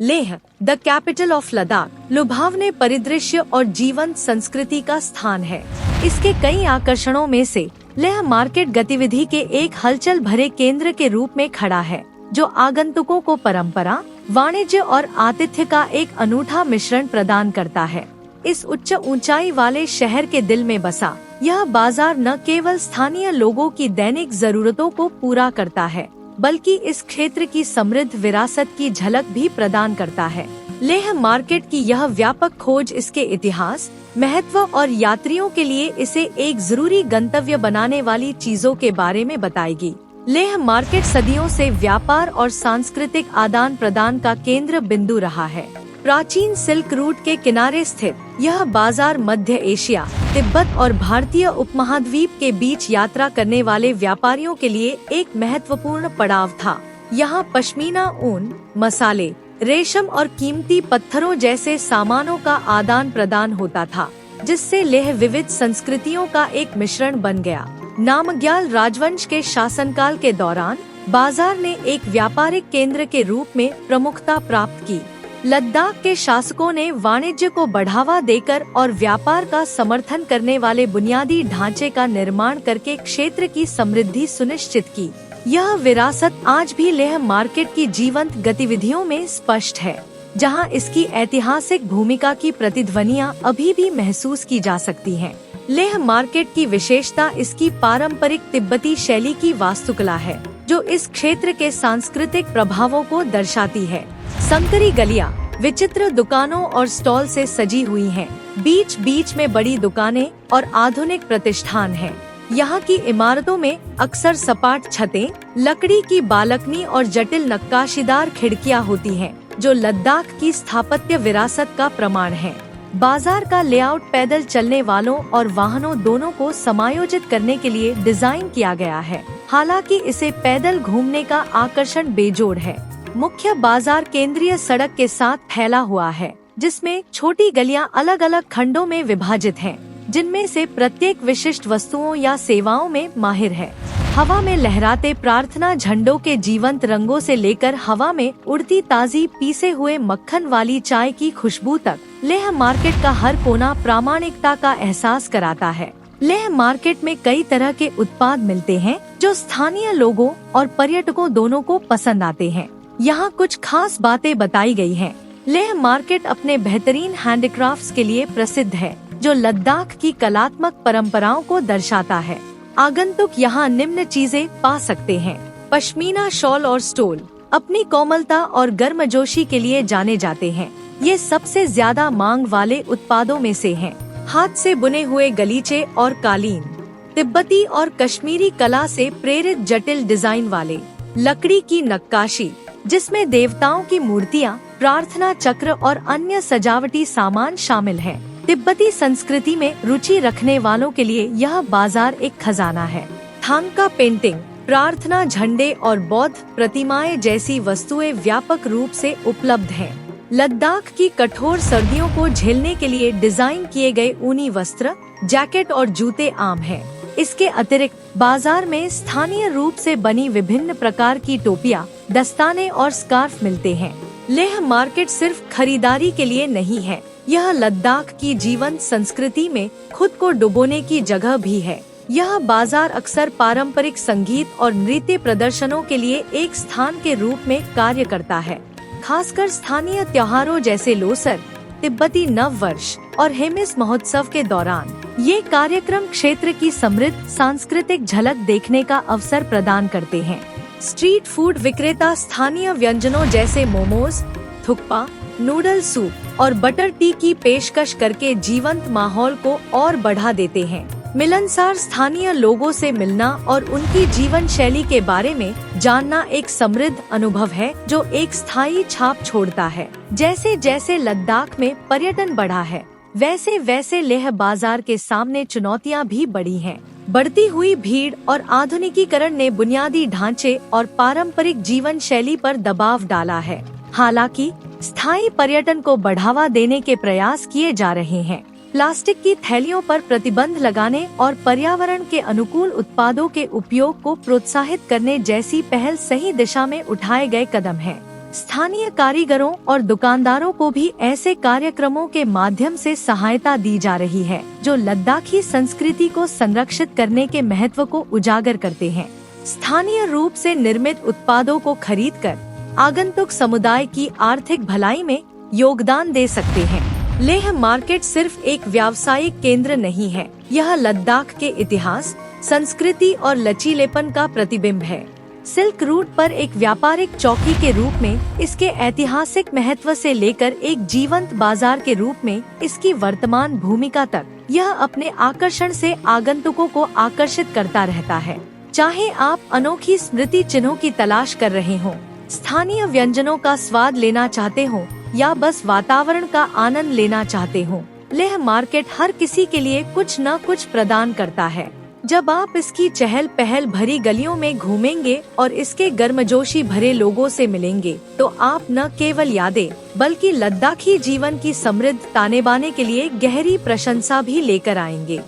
Leh, the capital of Ladakh, लुभावने परिदृश्य और जीवंत संस्कृति का स्थान है। इसके कई आकर्षणों में से लेह मार्केट गतिविधि के एक हलचल भरे केंद्र के रूप में खड़ा है, जो आगंतुकों को परंपरा, वाणिज्य और आतिथ्य का एक अनूठा मिश्रण प्रदान करता है। इस उच्च ऊंचाई वाले शहर के दिल में बसा यह बाजार न केवल स्थानीय लोगों की दैनिक जरूरतों को पूरा करता है, बल्कि इस क्षेत्र की समृद्ध विरासत की झलक भी प्रदान करता है। लेह मार्केट की यह व्यापक खोज इसके इतिहास, महत्व और यात्रियों के लिए इसे एक जरूरी गंतव्य बनाने वाली चीजों के बारे में बताएगी। लेह मार्केट सदियों से व्यापार और सांस्कृतिक आदान प्रदान का केंद्र बिंदु रहा है। प्राचीन सिल्क रूट के किनारे स्थित यह बाजार मध्य एशिया, तिब्बत और भारतीय उपमहाद्वीप के बीच यात्रा करने वाले व्यापारियों के लिए एक महत्वपूर्ण पड़ाव था। यहाँ पश्मीना ऊन, मसाले, रेशम और कीमती पत्थरों जैसे सामानों का आदान प्रदान होता था, जिससे लेह विविध संस्कृतियों का एक मिश्रण बन गया। नामग्याल राजवंश के शासनकाल के दौरान बाजार ने एक व्यापारिक केंद्र के रूप में प्रमुखता प्राप्त की। लद्दाख के शासकों ने वाणिज्य को बढ़ावा देकर और व्यापार का समर्थन करने वाले बुनियादी ढांचे का निर्माण करके क्षेत्र की समृद्धि सुनिश्चित की। यह विरासत आज भी लेह मार्केट की जीवंत गतिविधियों में स्पष्ट है, जहां इसकी ऐतिहासिक भूमिका की प्रतिध्वनियां अभी भी महसूस की जा सकती हैं। लेह मार्केट की विशेषता इसकी पारंपरिक तिब्बती शैली की वास्तुकला है, जो इस क्षेत्र के सांस्कृतिक प्रभावों को दर्शाती है। संकरी गलियां विचित्र दुकानों और स्टॉल से सजी हुई हैं। बीच बीच में बड़ी दुकानें और आधुनिक प्रतिष्ठान हैं। यहाँ की इमारतों में अक्सर सपाट छतें, लकड़ी की बालकनी और जटिल नक्काशीदार खिड़कियाँ होती हैं, जो लद्दाख की स्थापत्य विरासत का प्रमाण है। बाजार का लेआउट पैदल चलने वालों और वाहनों दोनों को समायोजित करने के लिए डिजाइन किया गया है। हालांकि इसे पैदल घूमने का आकर्षण बेजोड़ है। मुख्य बाजार केंद्रीय सड़क के साथ फैला हुआ है, जिसमें छोटी गलियां अलग अलग खंडों में विभाजित हैं, जिनमें से प्रत्येक विशिष्ट वस्तुओं या सेवाओं में माहिर है। हवा में लहराते प्रार्थना झंडों के जीवंत रंगों से लेकर हवा में उड़ती ताजी पीसे हुए मक्खन वाली चाय की खुशबू तक, लेह मार्केट का हर कोना प्रामाणिकता का एहसास कराता है। लेह मार्केट में कई तरह के उत्पाद मिलते हैं, जो स्थानीय लोगों और पर्यटकों दोनों को पसंद आते हैं। यहाँ कुछ खास बातें बताई गई हैं। लेह मार्केट अपने बेहतरीन हैंडीक्राफ्ट्स के लिए प्रसिद्ध है, जो लद्दाख की कलात्मक परंपराओं को दर्शाता है। आगंतुक यहाँ निम्न चीजें पा सकते हैं। पश्मीना शॉल और स्टोल अपनी कोमलता और गर्मजोशी के लिए जाने जाते हैं। ये सबसे ज्यादा मांग वाले उत्पादों में से हैं। हाथ से बुने हुए गलीचे और कालीन, तिब्बती और कश्मीरी कला से प्रेरित जटिल डिजाइन वाले, लकड़ी की नक्काशी जिसमें देवताओं की मूर्तियाँ, प्रार्थना चक्र और अन्य सजावटी सामान शामिल हैं। तिब्बती संस्कृति में रुचि रखने वालों के लिए यह बाजार एक खजाना है। थांगका पेंटिंग, प्रार्थना झंडे और बौद्ध प्रतिमाएं जैसी वस्तुएं व्यापक रूप से उपलब्ध हैं। लद्दाख की कठोर सर्दियों को झेलने के लिए डिजाइन किए गए ऊनी वस्त्र, जैकेट और जूते आम हैं। इसके अतिरिक्त बाजार में स्थानीय रूप से बनी विभिन्न प्रकार की टोपियाँ, दस्ताने और स्कार्फ मिलते हैं। लेह मार्केट सिर्फ खरीदारी के लिए नहीं है, यह लद्दाख की जीवंत संस्कृति में खुद को डुबोने की जगह भी है। यह बाजार अक्सर पारंपरिक संगीत और नृत्य प्रदर्शनों के लिए एक स्थान के रूप में कार्य करता है। खासकर स्थानीय त्योहारों जैसे लोसर, तिब्बती नव वर्ष और हेमिस महोत्सव के दौरान ये कार्यक्रम क्षेत्र की समृद्ध सांस्कृतिक झलक देखने का अवसर प्रदान करते हैं। स्ट्रीट फूड विक्रेता स्थानीय व्यंजनों जैसे मोमोज, थुक्पा, नूडल सूप और बटर टी की पेशकश करके जीवंत माहौल को और बढ़ा देते हैं। मिलनसार स्थानीय लोगों से मिलना और उनकी जीवन शैली के बारे में जानना एक समृद्ध अनुभव है, जो एक स्थायी छाप छोड़ता है। जैसे जैसे लद्दाख में पर्यटन बढ़ा है, वैसे वैसे लेह बाजार के सामने चुनौतियां भी बढ़ी हैं। बढ़ती हुई भीड़ और आधुनिकीकरण ने बुनियादी ढांचे और पारंपरिक जीवन शैली पर दबाव डाला है। हालांकि स्थायी पर्यटन को बढ़ावा देने के प्रयास किए जा रहे हैं। प्लास्टिक की थैलियों पर प्रतिबंध लगाने और पर्यावरण के अनुकूल उत्पादों के उपयोग को प्रोत्साहित करने जैसी पहल सही दिशा में उठाए गए कदम हैं। स्थानीय कारीगरों और दुकानदारों को भी ऐसे कार्यक्रमों के माध्यम से सहायता दी जा रही है, जो लद्दाखी संस्कृति को संरक्षित करने के महत्व को उजागर करते हैं। स्थानीय रूप से निर्मित उत्पादों को खरीदकर आगंतुक समुदाय की आर्थिक भलाई में योगदान दे सकते हैं। लेह मार्केट सिर्फ एक व्यावसायिक केंद्र नहीं है, यह लद्दाख के इतिहास, संस्कृति और लचीलेपन का प्रतिबिंब है। सिल्क रूट पर एक व्यापारिक चौकी के रूप में इसके ऐतिहासिक महत्व से लेकर एक जीवंत बाजार के रूप में इसकी वर्तमान भूमिका तक, यह अपने आकर्षण से आगंतुकों को आकर्षित करता रहता है। चाहे आप अनोखी स्मृति चिन्हों की तलाश कर रहे हों, स्थानीय व्यंजनों का स्वाद लेना चाहते हो या बस वातावरण का आनंद लेना चाहते हो, लेह मार्केट हर किसी के लिए कुछ न कुछ प्रदान करता है। जब आप इसकी चहल पहल भरी गलियों में घूमेंगे और इसके गर्मजोशी भरे लोगों से मिलेंगे, तो आप न केवल यादें बल्कि लद्दाखी जीवन की समृद्ध ताने बाने के लिए गहरी प्रशंसा भी लेकर आएंगे।